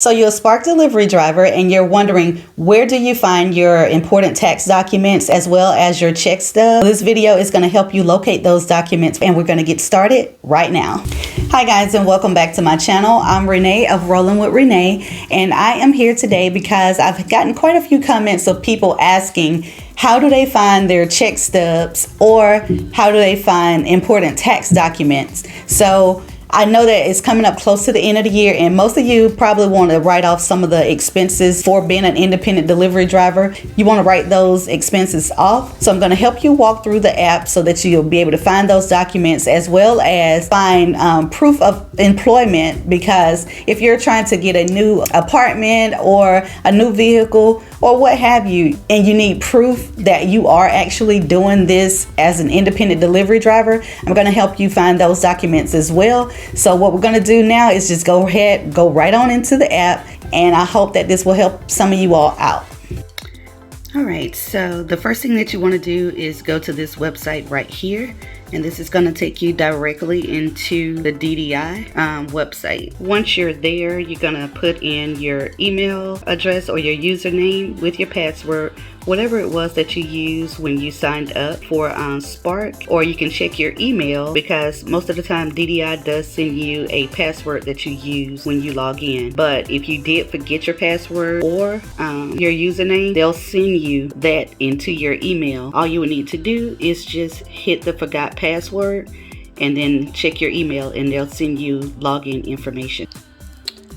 So you're a Spark delivery driver and you're wondering, where do you find your important tax documents as well as your check stub? This video is going to help you locate those documents, and we're going to get started right now. Hi guys, and welcome back to my channel. I'm Renee of Rolling with Renee, and I am here today because I've gotten quite a few comments of people asking, how do they find their check stubs, or how do they find important tax documents? So I know that it's coming up close to the end of the year, and most of you probably want to write off some of the expenses for being an independent delivery driver. You want to write those expenses off. So I'm going to help you walk through the app so that you'll be able to find those documents, as well as find proof of employment, because if you're trying to get a new apartment or a new vehicle or what have you, and you need proof that you are actually doing this as an independent delivery driver, I'm going to help you find those documents as well. So what we're going to do now is just go right on into the app, and I hope that this will help some of you all out. All right, so the first thing that you want to do is go to this website right here, and this is going to take you directly into the DDI website. Once you're there, you're going to put in your email address or your username with your password, whatever it was that you used when you signed up for Spark, or you can check your email, because most of the time DDI does send you a password that you use when you log in. But if you did forget your password or your username, they'll send you that into your email. All you would need to do is just hit the forgot password and then check your email, and they'll send you login information.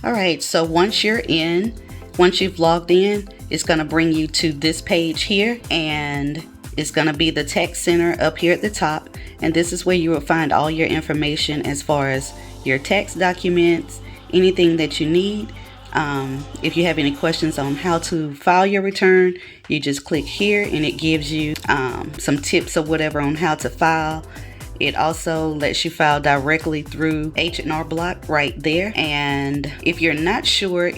All right, so once you've logged in, it's going to bring you to this page here, and it's going to be the tax center up here at the top, and this is where you will find all your information as far as your tax documents, anything that you need. If you have any questions on how to file your return, you just click here and it gives you some tips or whatever on how to file. It also lets you file directly through H&R Block right there. And if you're not sure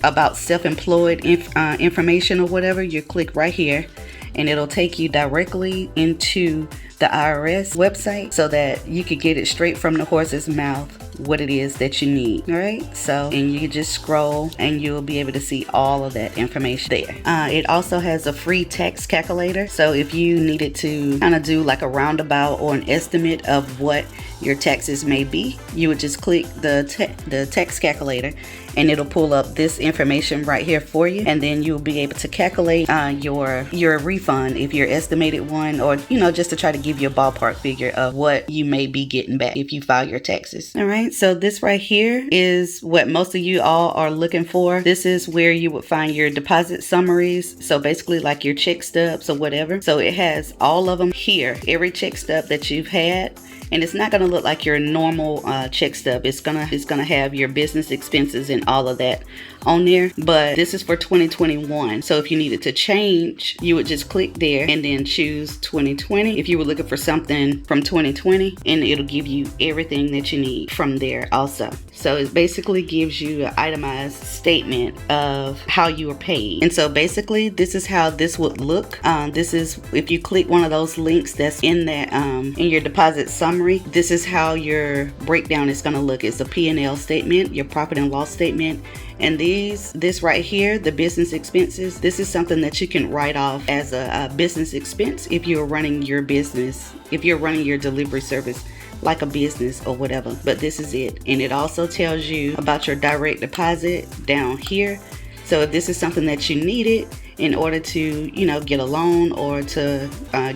about self-employed information or whatever, you click right here and it'll take you directly into the IRS website so that you could get it straight from the horse's mouth what it is that you need. All right, so, and you just scroll and you'll be able to see all of that information there. It also has a free tax calculator, so if you needed to kind of do like a roundabout or an estimate of what your taxes may be, you would just click the tax calculator and it'll pull up this information right here for you, and then you'll be able to calculate your refund, if you're estimated one, or just to try to give you a ballpark figure of what you may be getting back if you file your taxes. All right, so this right here is what most of you all are looking for. This is where you would find your deposit summaries, so basically like your check stubs or whatever. So it has all of them here, every check stub that you've had. And it's not going to look like your normal check stub. It's gonna have your business expenses and all of that on there. But this is for 2021. So if you needed to change, you would just click there and then choose 2020. If you were looking for something from 2020, and it'll give you everything that you need from there also. So it basically gives you an itemized statement of how you were paid. And so basically this is how this would look. This is, if you click one of those links that's in that in your deposit summary, this is how your breakdown is going to look. It's a P&L statement, your profit and loss statement. And this right here, the business expenses, this is something that you can write off as a business expense if you're running your business, if you're running your delivery service like a business or whatever. But this is it. And it also tells you about your direct deposit down here. So if this is something that you needed in order to, get a loan or to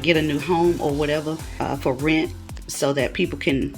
get a new home or whatever for rent, so that people can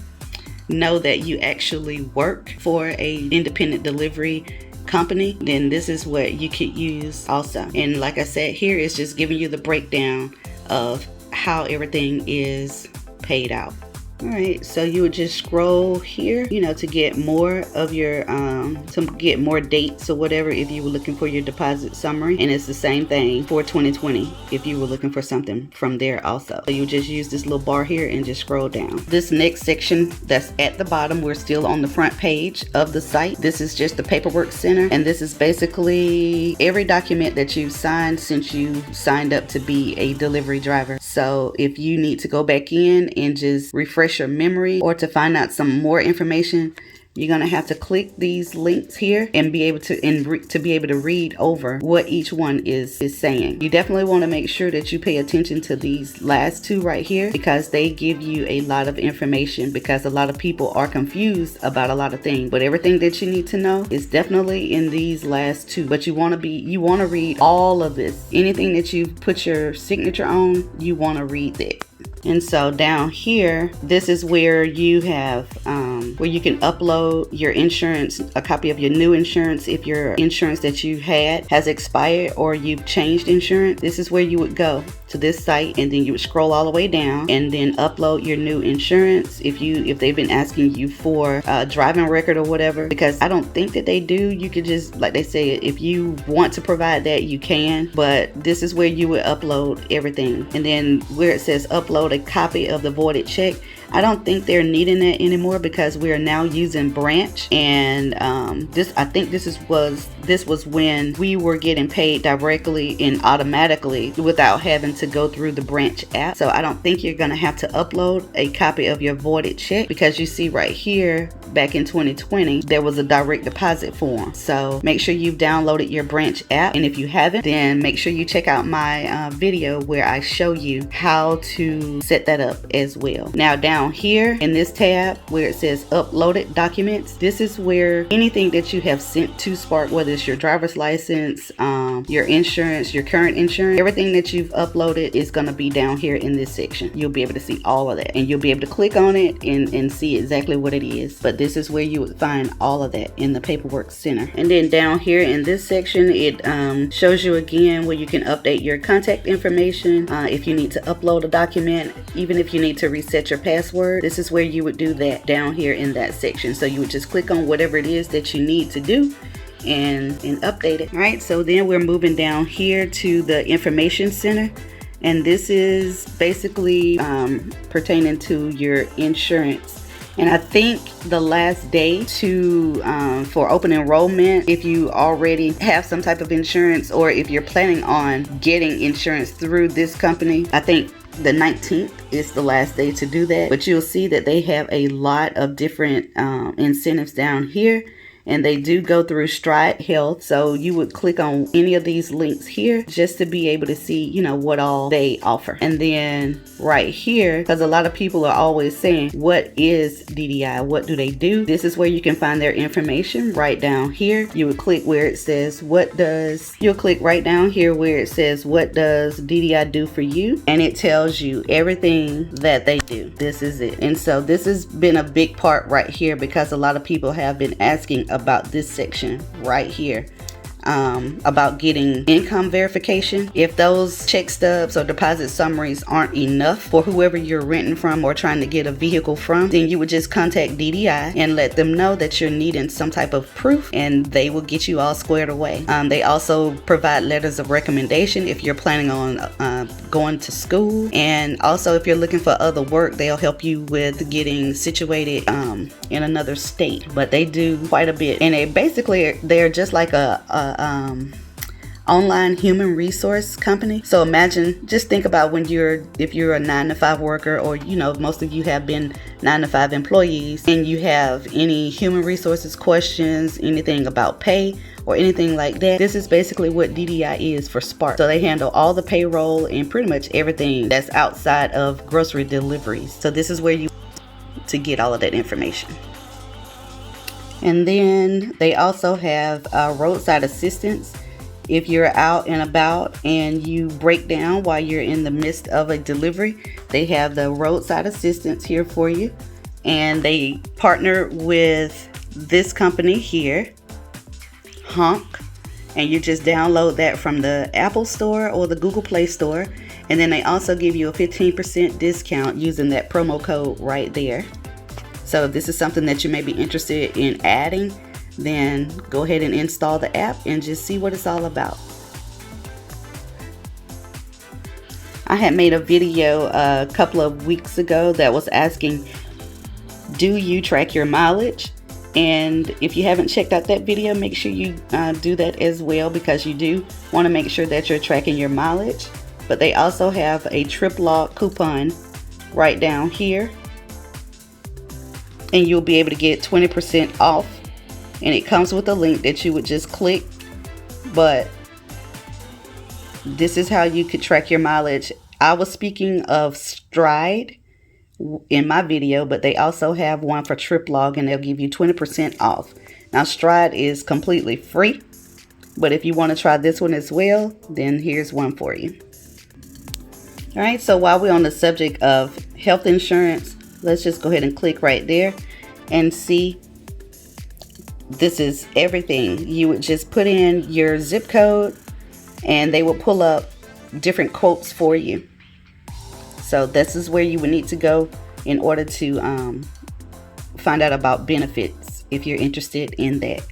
know that you actually work for a independent delivery company, then this is what you could use also. And like I said, here is just giving you the breakdown of how everything is paid out. All right, so you would just scroll here, to get more of your, to get more dates or whatever if you were looking for your deposit summary. And it's the same thing for 2020 if you were looking for something from there also. So you just use this little bar here and just scroll down. This next section that's at the bottom, we're still on the front page of the site. This is just the paperwork center, and this is basically every document that you've signed since you signed up to be a delivery driver. So if you need to go back in and just refresh your memory or to find out some more information, You're gonna have to click these links here and be able to read over what each one is saying. You definitely want to make sure that you pay attention to these last two right here, because they give you a lot of information, because a lot of people are confused about a lot of things. But everything that you need to know is definitely in these last two. But you want to read all of this. Anything that you put your signature on, you want to read that. And so down here, this is where you have where you can upload your insurance, a copy of your new insurance. If your insurance that you had has expired or you've changed insurance, this is where you would go to this site, and then you would scroll all the way down and then upload your new insurance. If they've been asking you for a driving record or whatever, because I don't think that they do. You could just, like they say, if you want to provide that, you can, but this is where you would upload everything. And then where it says upload a copy of the voided check, I don't think they're needing it anymore, because we are now using Branch, and I think this was when we were getting paid directly and automatically without having to go through the Branch app. So I don't think you're gonna have to upload a copy of your voided check, because you see right here, back in 2020, there was a direct deposit form. So make sure you've downloaded your Branch app, and if you haven't, then make sure you check out my video where I show you how to set that up as well. Now down here in this tab where it says uploaded documents, this is where anything that you have sent to Spark, whether it's your driver's license, your insurance, your current insurance, everything that you've uploaded is going to be down here in this section. You'll be able to see all of that, and you'll be able to click on it and see exactly what it is. But this is where you would find all of that in the paperwork center. And then down here in this section, it shows you again where you can update your contact information. If you need to upload a document, even if you need to reset your password, this is where you would do that down here in that section. So you would just click on whatever it is that you need to do and update it. All right, so then we're moving down here to the information center, and this is basically pertaining to your insurance. And I think the last day for open enrollment, if you already have some type of insurance, or if you're planning on getting insurance through this company, I think the 19th is the last day to do that. But you'll see that they have a lot of different incentives down here, and they do go through Stride Health. So you would click on any of these links here just to be able to see, what all they offer. And then right here, because a lot of people are always saying, what is DDI? What do they do? This is where you can find their information right down here. You would click where it says, you'll click right down here where it says, what does DDI do for you? And it tells you everything that they do. This is it. And so this has been a big part right here, because a lot of people have been asking about this section right here, about getting income verification. If those check stubs or deposit summaries aren't enough for whoever you're renting from or trying to get a vehicle from, then you would just contact DDI and let them know that you're needing some type of proof, and they will get you all squared away. They also provide letters of recommendation if you're planning on going to school, and also if you're looking for other work, they'll help you with getting situated in another state. But they do quite a bit, and they're just like a online human resource company. So just think about if you're a 9-to-5 worker, or most of you have been 9-to-5 employees, and you have any human resources questions, anything about pay or anything like that, this is basically what DDI is for Spark. So they handle all the payroll and pretty much everything that's outside of grocery deliveries. So this is where you to get all of that information. And then they also have Roadside Assistance. If you're out and about and you break down while you're in the midst of a delivery, they have the Roadside Assistance here for you. And they partner with this company here, Honk. And you just download that from the Apple Store or the Google Play Store. And then they also give you a 15% discount using that promo code right there. So if this is something that you may be interested in adding, then go ahead and install the app and just see what it's all about. I had made a video a couple of weeks ago that was asking, do you track your mileage? And if you haven't checked out that video, make sure you do that as well, because you do want to make sure that you're tracking your mileage. But they also have a trip log coupon right down here. and you'll be able to get 20% off. And it comes with a link that you would just click. But this is how you could track your mileage. I was speaking of Stride in my video, but they also have one for TripLog, and they'll give you 20% off. Now Stride is completely free, but if you want to try this one as well, then here's one for you. All right, so while we're on the subject of health insurance, let's just go ahead and click right there and see. This is everything. You would just put in your zip code and they will pull up different quotes for you. So this is where you would need to go in order to find out about benefits if you're interested in that.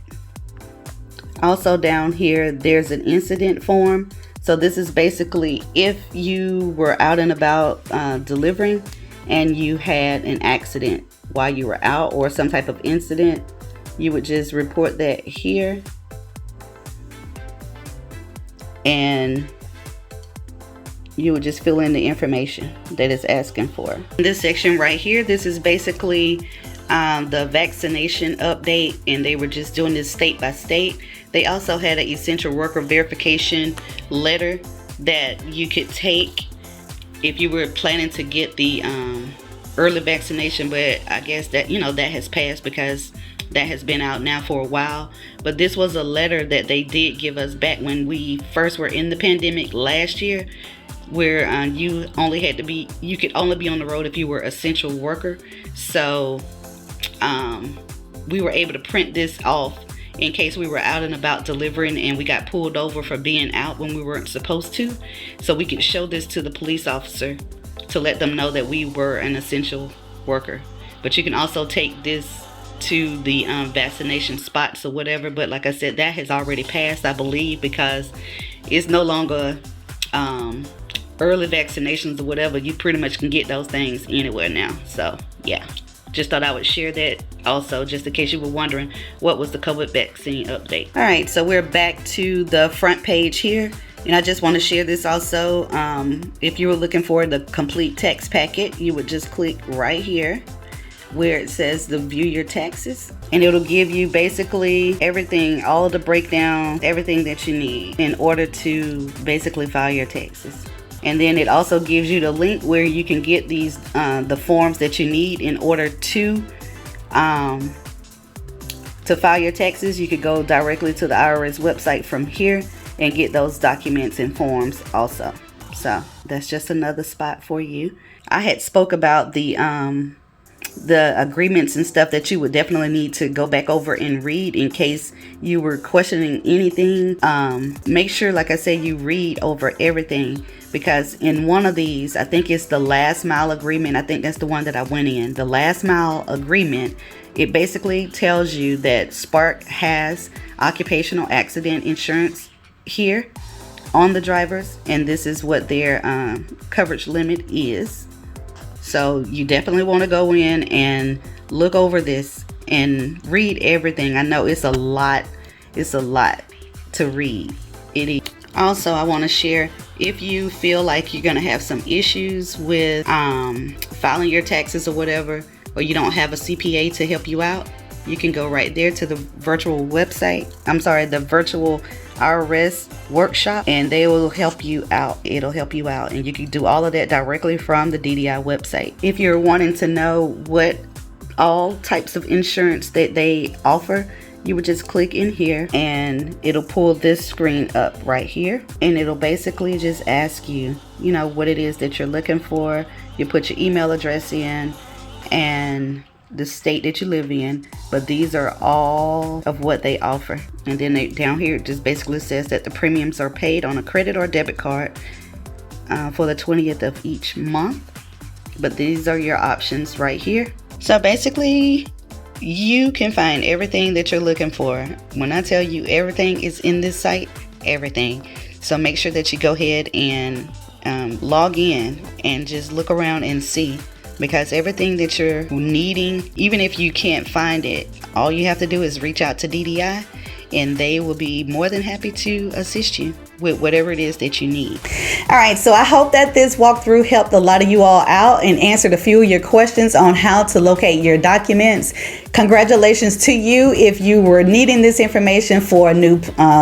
Also down here, there's an incident form. So this is basically if you were out and about delivering and you had an accident while you were out or some type of incident, you would just report that here, and you would just fill in the information that it's asking for. This section right here, this is basically the vaccination update, and they were just doing this state by state. They also had an essential worker verification letter that you could take if you were planning to get the early vaccination, but I guess that, you know, that has passed because that has been out now for a while. But this was a letter that they did give us back when we first were in the pandemic last year, where you could only be on the road if you were an essential worker. So we were able to print this off in case we were out and about delivering and we got pulled over for being out when we weren't supposed to. So we could show this to the police officer to let them know that we were an essential worker. But you can also take this to the vaccination spots or whatever, but like I said, that has already passed, I believe, because it's no longer early vaccinations or whatever. You pretty much can get those things anywhere now. So yeah, just thought I would share that also, just in case you were wondering what was the COVID vaccine update. All right, so we're back to the front page here, and I just want to share this also. If you were looking for the complete tax packet, you would just click right here where it says the view your taxes, and it'll give you basically everything, all of the breakdown, everything that you need in order to basically file your taxes. And then it also gives you the link where you can get these the forms that you need in order to file your taxes. You could go directly to the IRS website from here and get those documents and forms also. So that's just another spot for you. I had spoke about the agreements and stuff that you would definitely need to go back over and read in case you were questioning anything. Make sure, like I said, you read over everything, because in one of these, I think it's the last mile agreement. I think that's the one that I went in. The last mile agreement, it basically tells you that Spark has occupational accident insurance here on the drivers, and this is what their coverage limit is. So you definitely want to go in and look over this and read everything. I know it's a lot to read. It is. Also, I want to share, if you feel like you're going to have some issues with filing your taxes or whatever, or you don't have a CPA to help you out, you can go right there to the virtual website. The virtual IRS workshop, and they will help you out. It'll help you out, and you can do all of that directly from the DDI website. If you're wanting to know what all types of insurance that they offer, you would just click in here and it'll pull this screen up right here, and it'll basically just ask you, you know, what it is that you're looking for. You put your email address in and the state that you live in, but these are all of what they offer. And then down here it just basically says that the premiums are paid on a credit or debit card for the 20th of each month. But these are your options right here. So basically you can find everything that you're looking for. When I tell you everything is in this site, everything. So make sure that you go ahead and log in and just look around and see, because everything that you're needing, even if you can't find it, all you have to do is reach out to DDI and they will be more than happy to assist you with whatever it is that you need. All right, so I hope that this walkthrough helped a lot of you all out and answered a few of your questions on how to locate your documents. Congratulations to you if you were needing this information for a new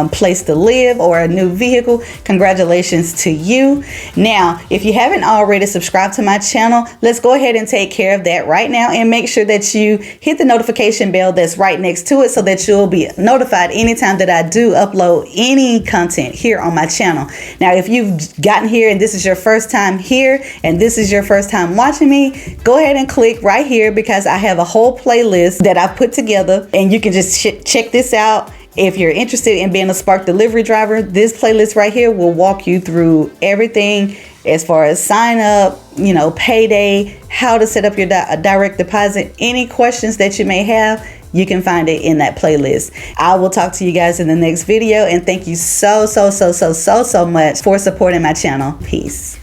place to live or a new vehicle. Congratulations to you. Now, if you haven't already subscribed to my channel, let's go ahead and take care of that right now and make sure that you hit the notification bell that's right next to it so that you'll be notified anytime that I do upload any content here on my channel. Now, if you've gotten here and this is your first time here and this is your first time watching me, go ahead and click right here because I have a whole playlist that I've put together and you can just check this out. If you're interested in being a Spark delivery driver, this playlist right here will walk you through everything as far as sign up, you know, payday, how to set up your direct deposit, any questions that you may have, you can find it in that playlist. I will talk to you guys in the next video, and thank you so much for supporting my channel. Peace.